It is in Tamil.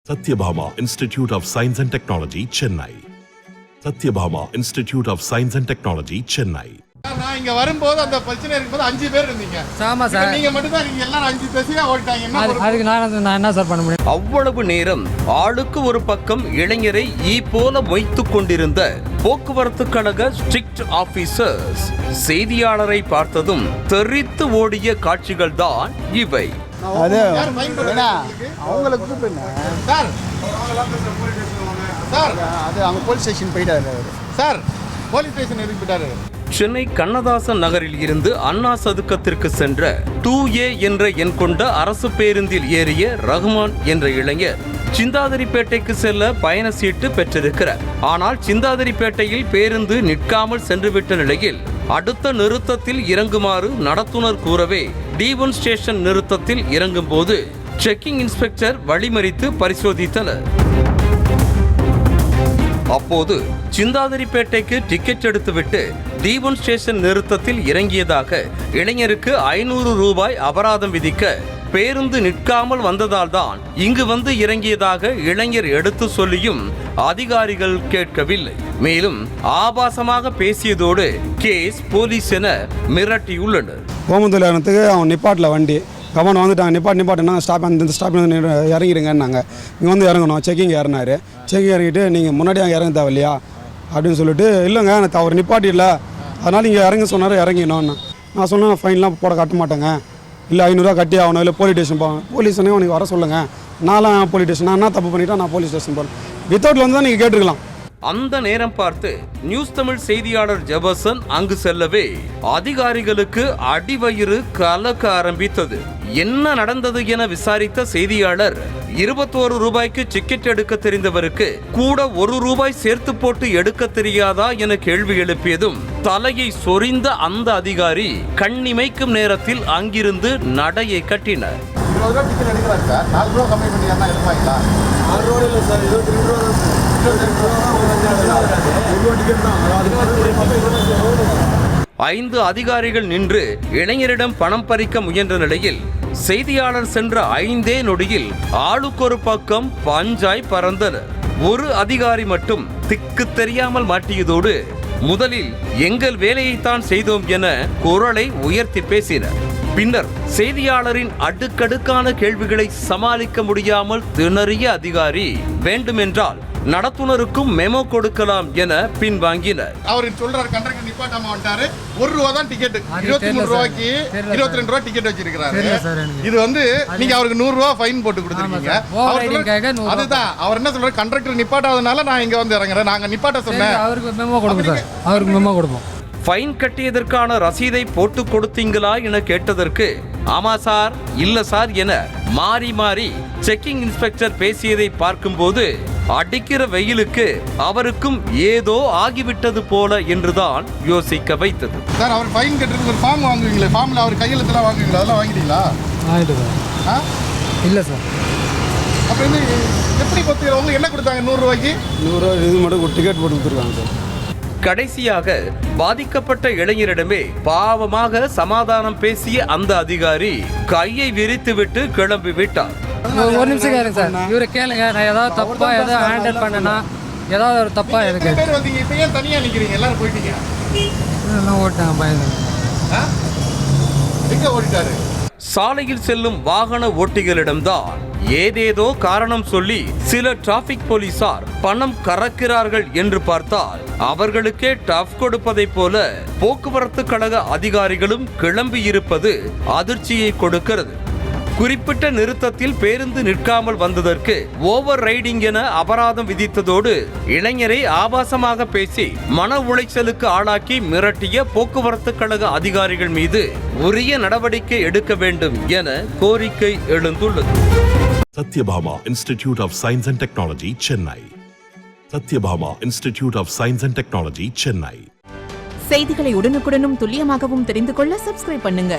Satyabhama Institute of Science and Technology, Chennai. Satyabhama Institute of Science and Technology, Chennai. நான் இங்க வரும்போது அந்த பிரச்சனை இருக்கும்போது 5 பேர் இருந்தீங்க. ஆமா சார். நீங்க மட்டும் தான் நீங்க எல்லாரும் 5 திசையா ஓடிட்டாங்க. அதுக்கு நான் என்ன சார் பண்ண முடியும்? அவ்வளவு நேரம் ஆளுக்கு ஒரு பக்கம் இளைஞரை போல வைத்துக் கொண்டிருந்த போக்குவரத்து கழக ஸ்ட்ரிக்ட் ஆபீசர்ஸ் செய்தியாளரை பார்த்ததும் தெரித்து ஓடிய காட்சிகள் தான் இவை. அது அவங்களுக்கு சார் சார் அது அவங்க போலீஸ் ஸ்டேஷன் போயிட்டாரு சார் போலீஸ் ஸ்டேஷன் எதுக்கு போயிட்டாரு? சென்னை கண்ணதாசன் நகரில் இருந்து அண்ணா சதுக்கத்திற்கு சென்ற 2A என்ற எண் கொண்ட அரசு பேருந்தில் ஏறிய ரகுமான் என்ற இளைஞர் சிந்தாதிரிப்பேட்டைக்கு செல்ல பயண சீட்டு பெற்றிருக்கிறார். ஆனால் சிந்தாதிரிப்பேட்டையில் பேருந்து நிற்காமல் சென்றுவிட்ட நிலையில் அடுத்த நிறுத்தத்தில் இறங்குமாறு நடத்துனர் கூறவே D1 ஸ்டேஷன் நிறுத்தத்தில் இறங்கும் போது செக்கிங் இன்ஸ்பெக்டர் வழிமறித்து பரிசோதித்தனர். அப்போது சிந்தாதிரிப்பேட்டைக்கு டிக்கெட் எடுத்துவிட்டு D1 ஸ்டேஷன் நிறுத்தத்தில் இறங்கியதாக இளைஞருக்கு 500 ரூபாய் அபராதம் விதிக்க பேருந்து நிற்காமல் வந்ததால் தான் இங்கு வந்து இறங்கியதாக இளைஞர் எடுத்து சொல்லியும் அதிகாரிகள் கேட்கவில்லை. மேலும் ஆபாசமாக பேசியதோடு கேஸ் போலீஸ் என மிரட்டியுள்ளனர். ஓமந்தூரத்துக்கு அவன் நிப்பாட்டில் வண்டி கவனம் வந்துட்டாங்க. நிப்பாட்டுனா ஸ்டாப் அந்த ஸ்டாப்பில் வந்து இறங்கிடுங்கன்னாங்க. இங்கே வந்து இறங்கணும். செக்கிங் இறங்கினார். செக்கிங் இறங்கிட்டு நீங்கள் முன்னாடி அங்கே இறங்க தேவையில்லையா அப்படின்னு சொல்லிட்டு இல்லைங்க எனக்கு அவர் நிப்பாட்டி இல்லை அதனால் இங்கே இறங்க சொன்னார் இறங்கினோன்னு நான் சொன்னேன் ஃபைன்லாம் போட கட்ட மாட்டேங்க இல்லை 500 ரூபா கட்டி ஆகணும் இல்லை போலீஸ் ஸ்டேஷன் போவேன். போலீஸ்னே உனக்கு வர சொல்லுங்கள் நான்லாம் போலீஸ் ஸ்டேஷன் நான் என்ன தப்பு பண்ணிவிட்டா நான் போலீஸ் ஸ்டேஷன் போகிறேன் வித்தவுட்டில் வந்து தான் நீங்கள் கேட்டுருக்கலாம். அந்த நேரம் பார்த்து நியூஸ் தமிழ் செய்தியாளர் ஜெபர்சன் அங்கு செல்லவே அதிகாரிகளுக்கு அடிவயிறு கலக்க ஆரம்பித்தது. என்ன நடந்தது என விசாரித்த செய்தியாளர் 21 ரூபாய்க்கு டிக்கெட் எடுக்க தெரிந்தவருக்கு கூட 1 ரூபாய் சேர்த்து போட்டு எடுக்க தெரியாதா என கேள்வி எழுப்பியதும் தலையை சொரிந்த அந்த அதிகாரி கண்ணிமைக்கும் நேரத்தில் அங்கிருந்து நடையை கட்டினார். 20 ரூபாய் டிக்கெட் எடுக்கிறாங்க சார். 4 ரூபாய் கம்மி பண்ணி என்ன எடுப்பாங்களா? 6 ரூபாய் இல்லை சார். 22 ரூபாய். 5 அதிகாரிகள் நின்று இளைஞரிடம் பணம் பறிக்க முயன்ற நிலையில் செய்தியாளர் சென்ற 5 நொடியில் ஆளுக்கொரு பக்கம் பஞ்சாய் பறந்தனர். ஒரு அதிகாரி மட்டும் திக்கு தெரியாமல் மாட்டியதோடு முதலில் எங்கள் வேலையைத்தான் செய்தோம் என குரலை உயர்த்தி பேசினர். பின்னர் செய்தியாளரின் அடுக்கடுக்கான கேள்விகளை சமாளிக்க முடியாமல் திணறிய அதிகாரி வேண்டுமென்றால் நடத்துனருக்கும் மெமோ கொடுக்கலாம் என பின்வாங்கினர். அவர் சொல்றாரு கண்டக்டர் நிப்பாட்டாம வந்துட்டாரு. 1 ரூபா தான் டிக்கெட். 23 ரூபாய்க்கு 22 ரூபாய் டிக்கெட் வச்சிருக்காரு. இது வந்து நீங்க அவருக்கு 100 ரூபாய் ஃபைன் போட்டு கொடுத்துருக்கீங்க. அதுதான் அவர் என்ன சொல்றாரு கண்டக்டர் நிப்பாட்டாதனால நான் இங்க வந்து இறங்குறேன். நாங்க நிப்பாட்ட சொன்னேன். அவருக்கு மெமோ கொடுப்போம் சார். அவருக்கு மெமோ கொடுப்போம். ஃபைன் கட்டியதற்கான ரசீதை போட்டு கொடுத்தீங்களா என கேட்டதற்கு ஆமா சார் இல்ல சார் என மாறி மாறி செக்கிங் இன்ஸ்பெக்டர் பேசியதை பார்க்கும்போது அடிக்கிற வெயிலுக்கு அவருக்கும் ஏதோ ஆகிவிட்டது போல என்றுதான் யோசிக்க வைத்தது. சார் அவர் ஃபைன் கட்டுறதுக்கு ஒரு ஃபார்ம் வாங்குவீங்களே, ஃபார்ம்ல அவர் கையெழுத்துலாம் வாங்குவீங்களா? அதெல்லாம் வாங்கிட்டீங்களா? இல்லை சார். அப்போ வந்து எப்படி கொடுத்துருவாங்க? என்ன கொடுத்தாங்க? 100 ரூபாய்க்கு 100 ரூபா இது மட்டும் டிக்கெட் போட்டு கொடுத்துருக்காங்க சார். கடைசியாக பாதிக்கப்பட்ட இளைஞரிடமே பாவமாக சமாதானம் பேசிய அந்த அதிகாரி கையை விரித்துவிட்டு கிளம்பி விட்டார். ஒரு நிமிஷம் கேளுங்க சார். இவரை கேளுங்க. நான் ஏதாவது தப்பா ஏதாவது ஹேண்டில் பண்ணனா ஏதாவது ஒரு தப்பா இருக்கு. பேர் வந்தீங்க இப்போ ஏன் தனியா நிக்கிறீங்க? எல்லாரும் போயிட்டீங்க. எல்லாம் ஓட்டாங்க பயந்து. எங்க ஓடிட்டாரு? சாலையில் செல்லும் வாகன ஓட்டிகளிடம்தான் ஏதேதோ காரணம் சொல்லி சில டிராபிக் போலீசார் பணம் கறக்கிறார்கள் என்று பார்த்தால் அவர்களுக்கே டஃப் கொடுப்பதை போல போக்குவரத்து கழக அதிகாரிகளும் கிளம்பி இருப்பது அதிர்ச்சியை கொடுக்கிறது. குறிப்பிட்ட நிறுத்தத்தில் பேருந்து நிற்காமல் வந்ததற்கு ஓவர் ரைடிங் என அபராதம் விதித்ததோடு இளைஞரை ஆபாசமாக பேசி மன உளைச்சலுக்கு ஆளாக்கி மிரட்டிய போக்குவரத்து கழக அதிகாரிகள் மீது உரிய நடவடிக்கை எடுக்க வேண்டும் என கோரிக்கை எழுந்துள்ளது. Satyabhama Institute of Science and Technology, Chennai. Satyabhama Institute of Science and Technology, Chennai. செய்திகளை உடனுக்குடனும் துல்லியமாகவும் தெரிந்து கொள்ள சப்ஸ்கிரைப் பண்ணுங்க.